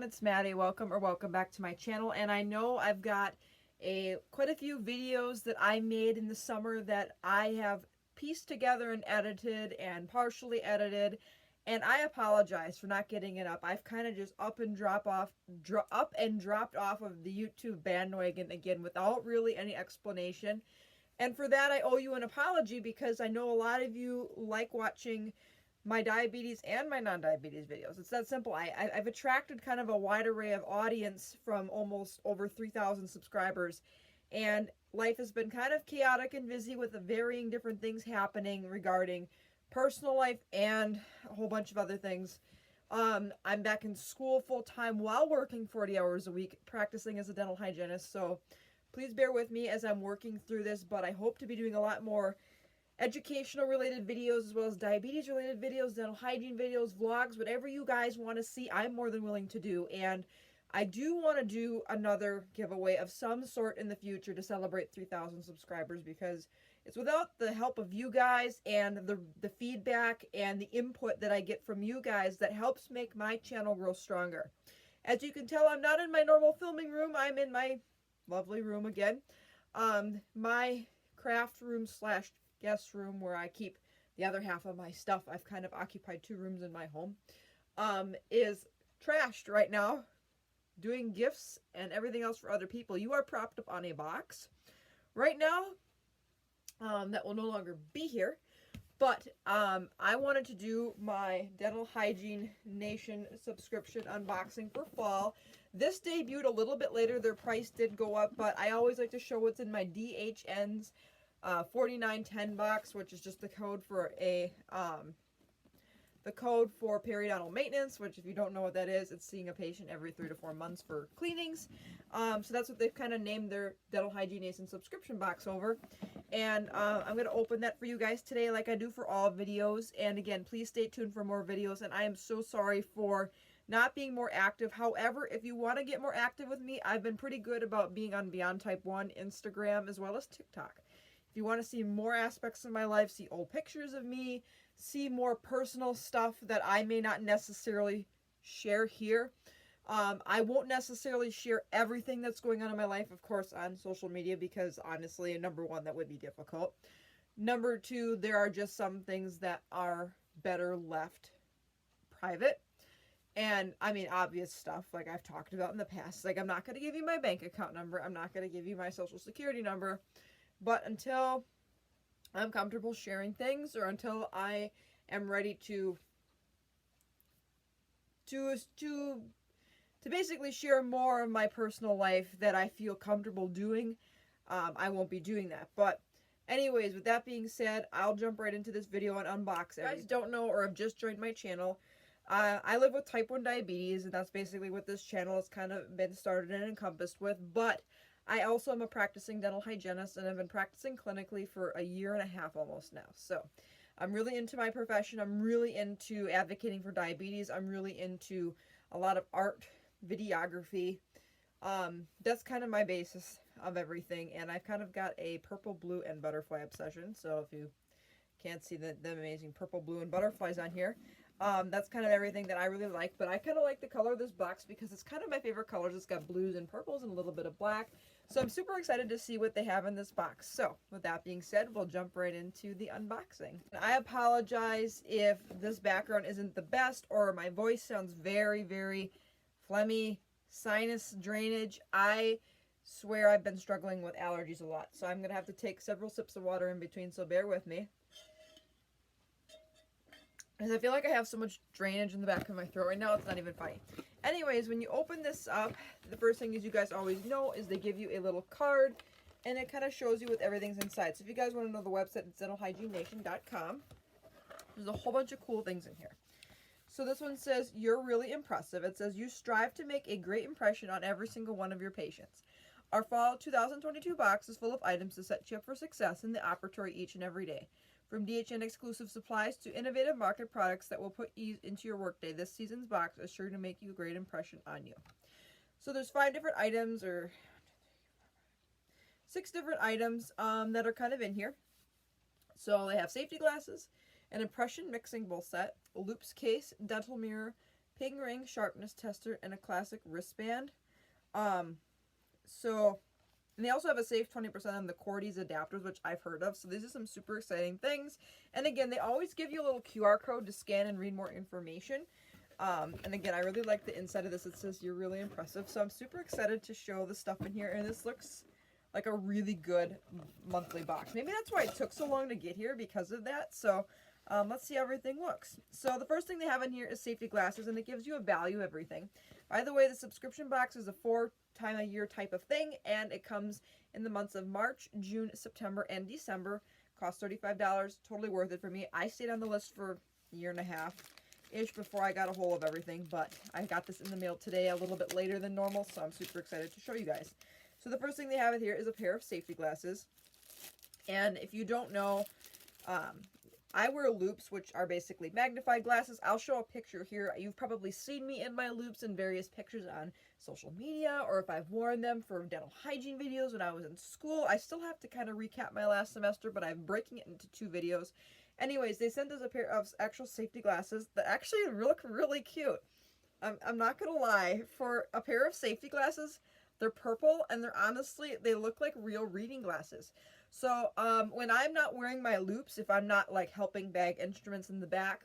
everyone, it's Maddie. Welcome back to my channel. And I know I've got quite a few videos that I made in the summer that I have pieced together and edited and partially edited, and I apologize for not getting it up. I've kind of just up and dropped off of the YouTube bandwagon again without really any explanation. And for that I owe you an apology, because I know a lot of you like watching my diabetes and my non-diabetes videos. It's that simple. I've attracted kind of a wide array of audience from almost over 3,000 subscribers, and life has been kind of chaotic and busy with the varying different things happening regarding personal life and a whole bunch of other things. I'm back in school full-time while working 40 hours a week, practicing as a dental hygienist, so please bear with me as I'm working through this, but I hope to be doing a lot more educational related videos, as well as diabetes related videos, dental hygiene videos, vlogs, whatever you guys want to see, I'm more than willing to do. And I do want to do another giveaway of some sort in the future to celebrate 3,000 subscribers, because it's without the help of you guys and the feedback and the input that I get from you guys that helps make my channel grow stronger. As you can tell, I'm not in my normal filming room. I'm in my lovely room again. My craft room slash guest room, where I keep the other half of my stuff. I've kind of occupied 2 rooms in my home, is trashed right now, doing gifts and everything else for other people. You are propped up on a box right now that will no longer be here, but I wanted to do my Dental Hygiene Nation subscription unboxing for fall. This debuted a little bit later. Their price did go up, but I always like to show what's in my DHN's 4910 box, which is just the code for periodontal maintenance, which, if you don't know what that is, it's seeing a patient every 3 to 4 months for cleanings. So that's what they've kind of named their Dental Hygiene Nation subscription box over. And I'm going to open that for you guys today, like I do for all videos. And again, please stay tuned for more videos. And I am so sorry for not being more active. However, if you want to get more active with me, I've been pretty good about being on Beyond Type 1, Instagram, as well as TikTok. If you want to see more aspects of my life, see old pictures of me, see more personal stuff that I may not necessarily share here. I won't necessarily share everything that's going on in my life, of course, on social media, because honestly, number one, that would be difficult. Number two, there are just some things that are better left private. And I mean, obvious stuff like I've talked about in the past. Like, I'm not going to give you my bank account number. I'm not going to give you my social security number. But until I'm comfortable sharing things, or until I am ready to basically share more of my personal life that I feel comfortable doing, I won't be doing that. But anyways, with that being said, I'll jump right into this video and unbox it. If you guys don't know or have just joined my channel, I live with type 1 diabetes, and that's basically what this channel has kind of been started and encompassed with. But I also am a practicing dental hygienist, and I've been practicing clinically for 1.5 years almost now. So I'm really into my profession. I'm really into advocating for diabetes. I'm really into a lot of art, videography. That's kind of my basis of everything. And I've kind of got a purple, blue, and butterfly obsession. So if you can't see the amazing purple, blue, and butterflies on here, that's kind of everything that I really like. But I kind of like the color of this box because it's kind of my favorite colors. It's got blues and purples and a little bit of black. So I'm super excited to see what they have in this box. So with that being said, we'll jump right into the unboxing. I apologize if this background isn't the best, or my voice sounds very, very phlegmy, sinus drainage. I swear I've been struggling with allergies a lot. So I'm going to have to take several sips of water in between, so bear with me. Because I feel like I have so much drainage in the back of my throat right now, it's not even funny. Anyways, when you open this up, the first thing is, you guys always know, is they give you a little card, and it kind of shows you what everything's inside. So if you guys want to know the website, it's dentalhygieennation.com. There's a whole bunch of cool things in here. So this one says, "You're really impressive." It says, "You strive to make a great impression on every single one of your patients. Our fall 2022 box is full of items to set you up for success in the operatory each and every day. From DHN exclusive supplies to innovative market products that will put ease into your workday, this season's box is sure to make you a great impression on you." So there's 5 different items, or 6 different items that are kind of in here. So they have safety glasses, an impression mixing bowl set, a loops case, dental mirror, ping ring, sharpness tester, and a classic wristband. So, and they also have a save 20% on the Cordy's adapters, which I've heard of. So these are some super exciting things. And again, they always give you a little QR code to scan and read more information. And again, I really like the inside of this. It says you're really impressive. So I'm super excited to show the stuff in here. And this looks like a really good monthly box. Maybe that's why it took so long to get here, because of that. So let's see how everything looks. So the first thing they have in here is safety glasses, and it gives you a value of everything. By the way, the subscription box is a 4-time-a-year type of thing, and it comes in the months of March, June, September, and December. Costs $35. Totally worth it for me. I stayed on the list for a year and a half-ish before I got a hold of everything, but I got this in the mail today a little bit later than normal, so I'm super excited to show you guys. So the first thing they have here is a pair of safety glasses. And if you don't know, I wear loupes, which are basically magnified glasses. I'll show a picture here. You've probably seen me in my loupes in various pictures on social media, or if I've worn them for dental hygiene videos when I was in school. I still have to kind of recap my last semester, but I'm breaking it into 2 videos. Anyways, they sent us a pair of actual safety glasses that actually look really cute. I'm not going to lie. For a pair of safety glasses, they're purple, and they look like real reading glasses. So when I'm not wearing my loupes, if I'm not like helping bag instruments in the back,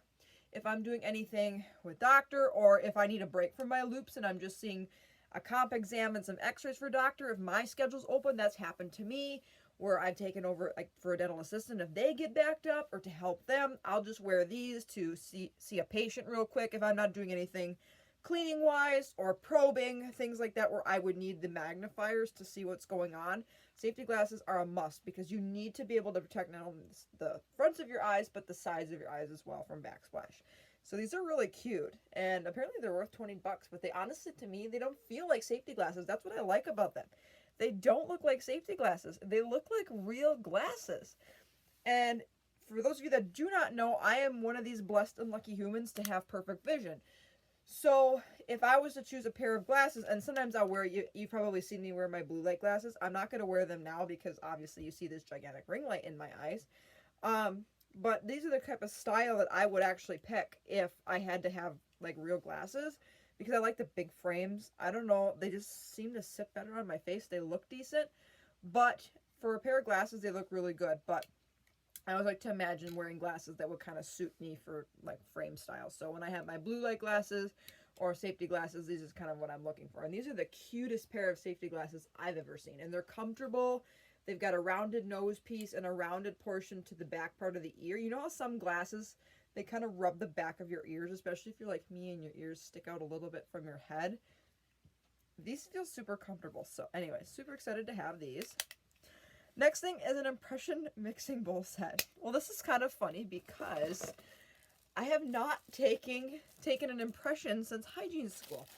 if I'm doing anything with doctor, or if I need a break from my loupes and I'm just seeing a comp exam and some x-rays for doctor, if my schedule's open, that's happened to me, where I've taken over like for a dental assistant. If they get backed up, or to help them, I'll just wear these to see a patient real quick if I'm not doing anything cleaning wise or probing, things like that, where I would need the magnifiers to see what's going on. Safety glasses are a must, because you need to be able to protect not only the fronts of your eyes, but the sides of your eyes as well from backsplash. So these are really cute, and apparently they're worth 20 bucks, but they honestly, to me, they don't feel like safety glasses. That's what I like about them. They don't look like safety glasses. They look like real glasses. And for those of you that do not know, I am one of these blessed and lucky humans to have perfect vision. So if I was to choose a pair of glasses, and sometimes I'll wear, you've probably seen me wear my blue light glasses. I'm not going to wear them now because obviously you see this gigantic ring light in my eyes. But these are the type of style that I would actually pick if I had to have like real glasses, because I like the big frames. I don't know, they just seem to sit better on my face. They look decent, but for a pair of glasses, they look really good. But I always like to imagine wearing glasses that would kind of suit me for like frame style. So when I have my blue light glasses or safety glasses, these is kind of what I'm looking for. And these are the cutest pair of safety glasses I've ever seen. And they're comfortable. They've got a rounded nose piece and a rounded portion to the back part of the ear. You know how some glasses, they kind of rub the back of your ears, especially if you're like me and your ears stick out a little bit from your head. These feel super comfortable. So anyway, super excited to have these. Next thing is an impression mixing bowl set. Well, this is kind of funny because I have not taken an impression since hygiene school.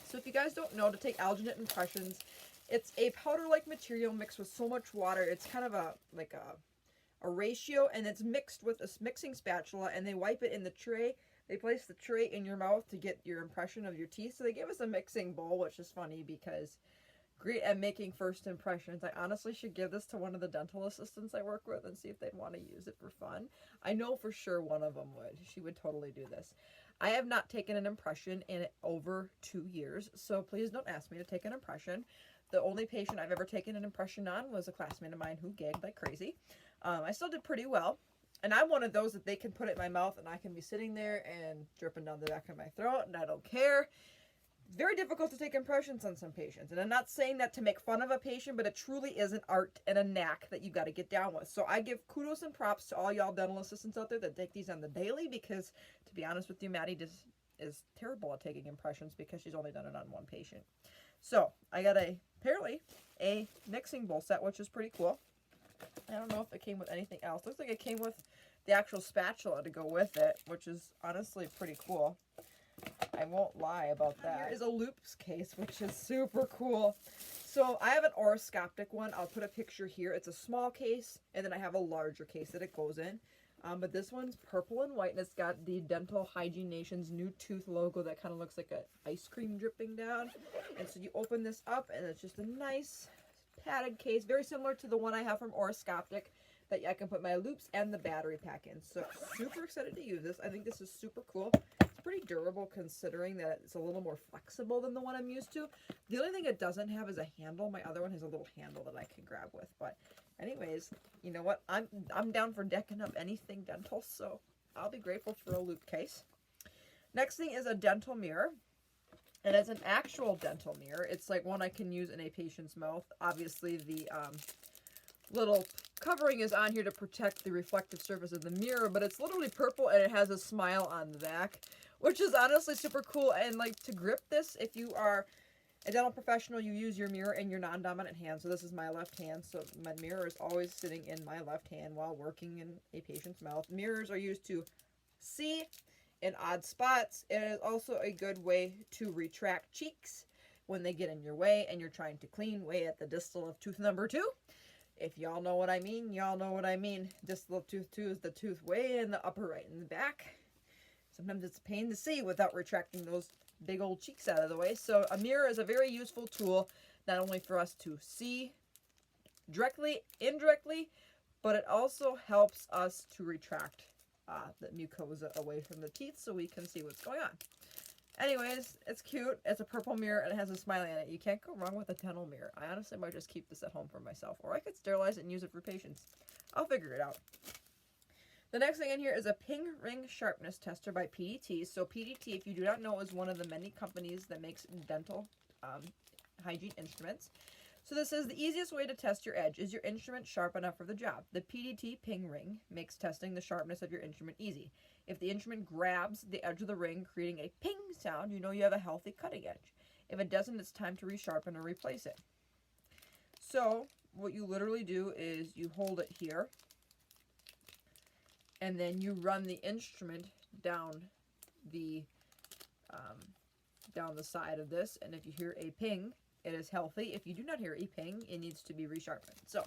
So if you guys don't know, to take alginate impressions, it's a powder-like material mixed with so much water. It's kind of a ratio, and it's mixed with a mixing spatula, and they wipe it in the tray. They place the tray in your mouth to get your impression of your teeth. So they give us a mixing bowl, which is funny because great at making first impressions. I honestly should give this to one of the dental assistants I work with and see if they'd want to use it for fun. I know for sure one of them would. She would totally do this. I have not taken an impression in over 2 years, so please don't ask me to take an impression. The only patient I've ever taken an impression on was a classmate of mine who gagged like crazy. I still did pretty well. And I'm one of those that they can put it in my mouth and I can be sitting there and dripping down the back of my throat and I don't care. Very difficult to take impressions on some patients. And I'm not saying that to make fun of a patient, but it truly is an art and a knack that you got to get down with. So I give kudos and props to all y'all dental assistants out there that take these on the daily, because to be honest with you, Maddie just is terrible at taking impressions because she's only done it on one patient. So I got apparently a mixing bowl set, which is pretty cool. I don't know if it came with anything else. Looks like it came with the actual spatula to go with it, which is honestly pretty cool. I won't lie about that. Here is a loupes case, which is super cool. So I have an oroscopic one. I'll put a picture here. It's a small case, and then I have a larger case that it goes in. But this one's purple and white, and it's got the Dental Hygiene Nation's new tooth logo that kind of looks like an ice cream dripping down. And so you open this up, and it's just a nice padded case, very similar to the one I have from Oroscopic, that I can put my loupes and the battery pack in. So super excited to use this. I think this is super cool. It's pretty durable considering that it's a little more flexible than the one I'm used to. The only thing it doesn't have is a handle. My other one has a little handle that I can grab with. But anyways, you know what? I'm down for decking up anything dental, so I'll be grateful for a loop case. Next thing is a dental mirror. And it's an actual dental mirror. It's like one I can use in a patient's mouth. Obviously, the little covering is on here to protect the reflective surface of the mirror, but it's literally purple and it has a smile on the back, which is honestly super cool. And like to grip this, if you are a dental professional, you use your mirror in your non-dominant hand. So this is my left hand. So my mirror is always sitting in my left hand while working in a patient's mouth. Mirrors are used to see in odd spots. It is also a good way to retract cheeks when they get in your way and you're trying to clean way at the distal of tooth number 2. If y'all know what I mean, y'all know what I mean. Distal of tooth 2 is the tooth way in the upper right in the back. Sometimes it's a pain to see without retracting those big old cheeks out of the way. So a mirror is a very useful tool, not only for us to see directly, indirectly, but it also helps us to retract the mucosa away from the teeth so we can see what's going on. Anyways, it's cute. It's a purple mirror and it has a smiley on it. You can't go wrong with a dental mirror. I honestly might just keep this at home for myself, or I could sterilize it and use it for patients. I'll figure it out. The next thing in here is a Ping Ring Sharpness Tester by PDT. So PDT, if you do not know, is one of the many companies that makes dental hygiene instruments. So this is the easiest way to test your edge. Is your instrument sharp enough for the job? The PDT Ping Ring makes testing the sharpness of your instrument easy. If the instrument grabs the edge of the ring, creating a ping sound, you know you have a healthy cutting edge. If it doesn't, it's time to resharpen or replace it. So what you literally do is you hold it here, and then you run the instrument down the side of this, and if you hear a ping, it is healthy. If you do not hear a ping, it needs to be resharpened. So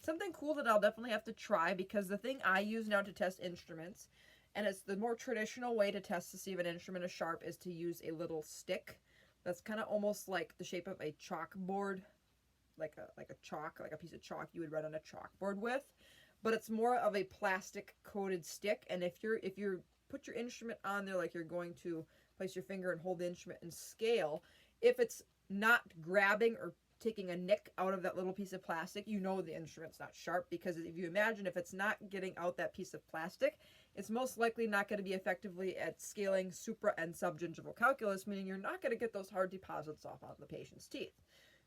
something cool that I'll definitely have to try, because the thing I use now to test instruments, and it's the more traditional way to test to see if an instrument is sharp, is to use a little stick that's kind of almost like the shape of a chalkboard, like a piece of chalk you would run on a chalkboard with, but it's more of a plastic coated stick. And if you put your instrument on there like you're going to place your finger and hold the instrument and scale, if it's not grabbing or taking a nick out of that little piece of plastic, you know the instrument's not sharp, because if you imagine, if it's not getting out that piece of plastic, it's most likely not going to be effectively at scaling supra and subgingival calculus, meaning you're not going to get those hard deposits off on the patient's teeth.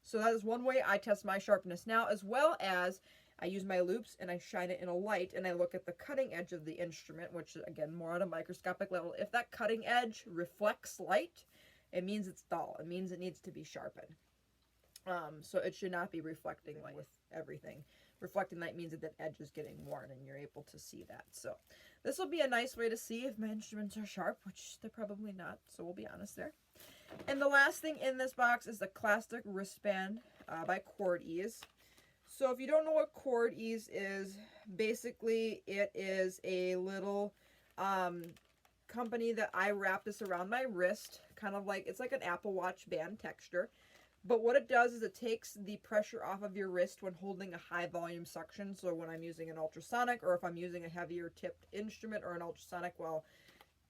So that is one way I test my sharpness now, as well as I use my loops and I shine it in a light and I look at the cutting edge of the instrument, which is again more at a microscopic level. If that cutting edge reflects light, it means it's dull. It means it needs to be sharpened. So it should not be reflecting light with everything. Reflecting light means that that edge is getting worn and you're able to see that. So this will be a nice way to see if my instruments are sharp, which they're probably not, so we'll be honest there. And the last thing in this box is the classic wristband by Cordy. So if you don't know what Cordy is, basically it is a little company that I wrap this around my wrist, kind of like, it's like an Apple Watch band texture. But what it does is it takes the pressure off of your wrist when holding a high volume suction. So when I'm using an ultrasonic, or if I'm using a heavier tipped instrument or an ultrasonic while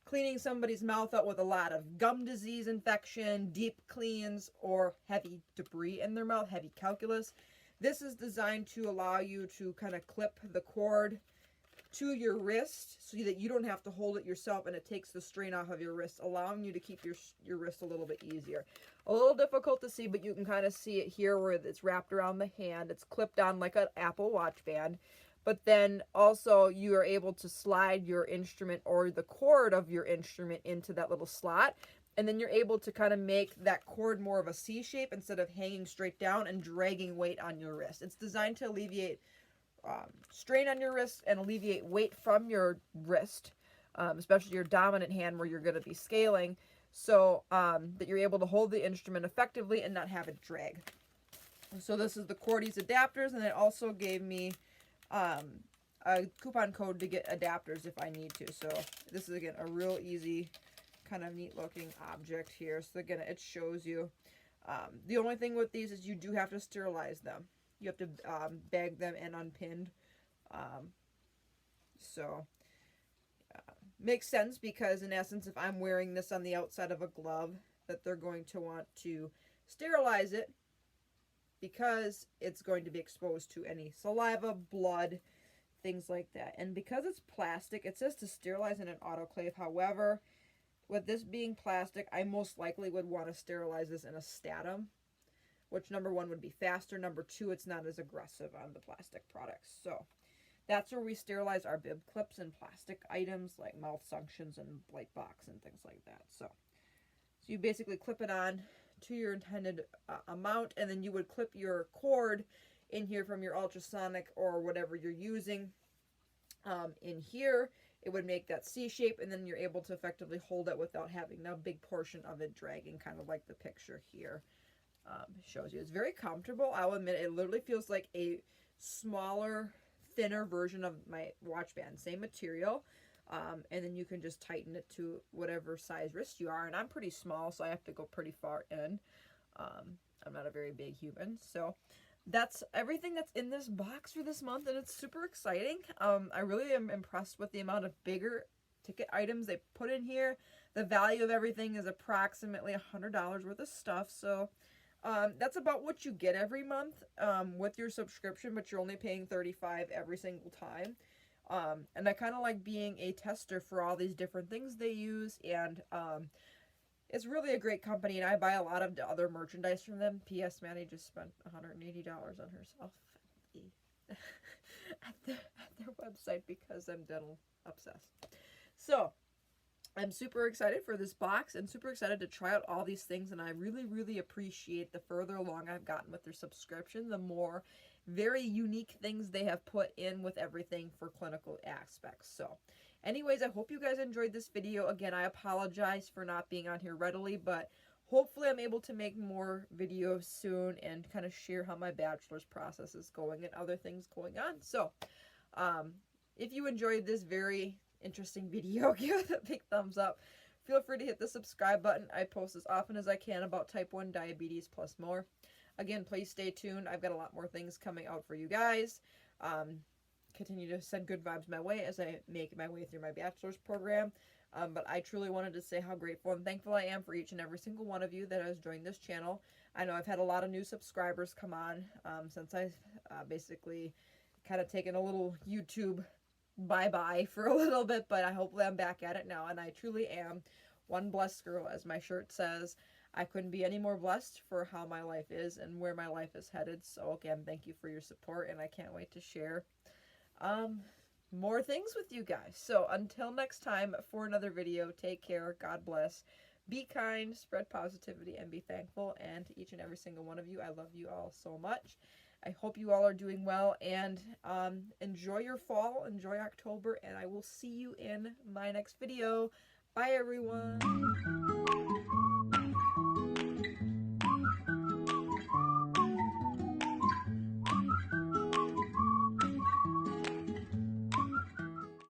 cleaning somebody's mouth out with a lot of gum disease infection, deep cleans, or heavy debris in their mouth, heavy calculus. This is designed to allow you to kind of clip the cord to your wrist so that you don't have to hold it yourself, and it takes the strain off of your wrist, allowing you to keep your wrist a little bit easier. A little difficult to see, but you can kind of see it here where it's wrapped around the hand. It's clipped on like an Apple Watch band, but then also you are able to slide your instrument or the cord of your instrument into that little slot, and then you're able to kind of make that cord more of a C shape instead of hanging straight down and dragging weight on your wrist. It's designed to alleviate strain on your wrist and alleviate weight from your wrist, especially your dominant hand where you're going to be scaling, so that you're able to hold the instrument effectively and not have it drag. So this is the Cordy's adapters, and it also gave me a coupon code to get adapters if I need to. So this is, again, a real easy, kind of neat looking object here. So again, it shows you. The only thing with these is you do have to sterilize them. You have to bag them and unpinned. Makes sense because in essence, if I'm wearing this on the outside of a glove, that they're going to want to sterilize it because it's going to be exposed to any saliva, blood, things like that. And because it's plastic, it says to sterilize in an autoclave. However, with this being plastic, I most likely would want to sterilize this in a Statum, which number one would be faster. Number two, it's not as aggressive on the plastic products. So that's where we sterilize our bib clips and plastic items like mouth suctions and light box and things like that. So you basically clip it on to your intended amount, and then you would clip your cord in here from your ultrasonic or whatever you're using in here. It would make that C shape, and then you're able to effectively hold it without having a big portion of it dragging, kind of like the picture here shows you. It's very comfortable. I'll admit it literally feels like a smaller, thinner version of my watch band. Same material. And then you can just tighten it to whatever size wrist you are. And I'm pretty small, so I have to go pretty far in. I'm not a very big human. So that's everything that's in this box for this month, and it's super exciting. I really am impressed with the amount of bigger ticket items they put in here. The value of everything is approximately $100 worth of stuff. So that's about what you get every month with your subscription, but you're only paying $35 every single time. And I kind of like being a tester for all these different things they use, and it's really a great company, and I buy a lot of the other merchandise from them. P.S. Maddie just spent $180 on herself at their website because I'm dental obsessed. So I'm super excited for this box and super excited to try out all these things, and I really, really appreciate the further along I've gotten with their subscription, the more very unique things they have put in with everything for clinical aspects. So anyways, I hope you guys enjoyed this video. Again, I apologize for not being on here readily, but hopefully I'm able to make more videos soon and kind of share how my bachelor's process is going and other things going on. So if you enjoyed this very interesting video, give it a big thumbs up. Feel free to hit the subscribe button. I post as often as I can about type 1 diabetes plus more. Again, please stay tuned. I've got a lot more things coming out for you guys. Continue to send good vibes my way as I make my way through my bachelor's program. But I truly wanted to say how grateful and thankful I am for each and every single one of you that has joined this channel. I know I've had a lot of new subscribers come on since I've basically kind of taken a little YouTube bye-bye for a little bit, but hopefully I'm back at it now, and I truly am one blessed girl, as my shirt says. I couldn't be any more blessed for how my life is and where my life is headed. So again, thank you for your support, and I can't wait to share more things with you guys. So until next time for another video, take care, God bless, be kind, spread positivity, and be thankful. And to each and every single one of you, I love you all so much. I hope you all are doing well, and enjoy your fall, enjoy October, and I will see you in my next video. Bye, everyone.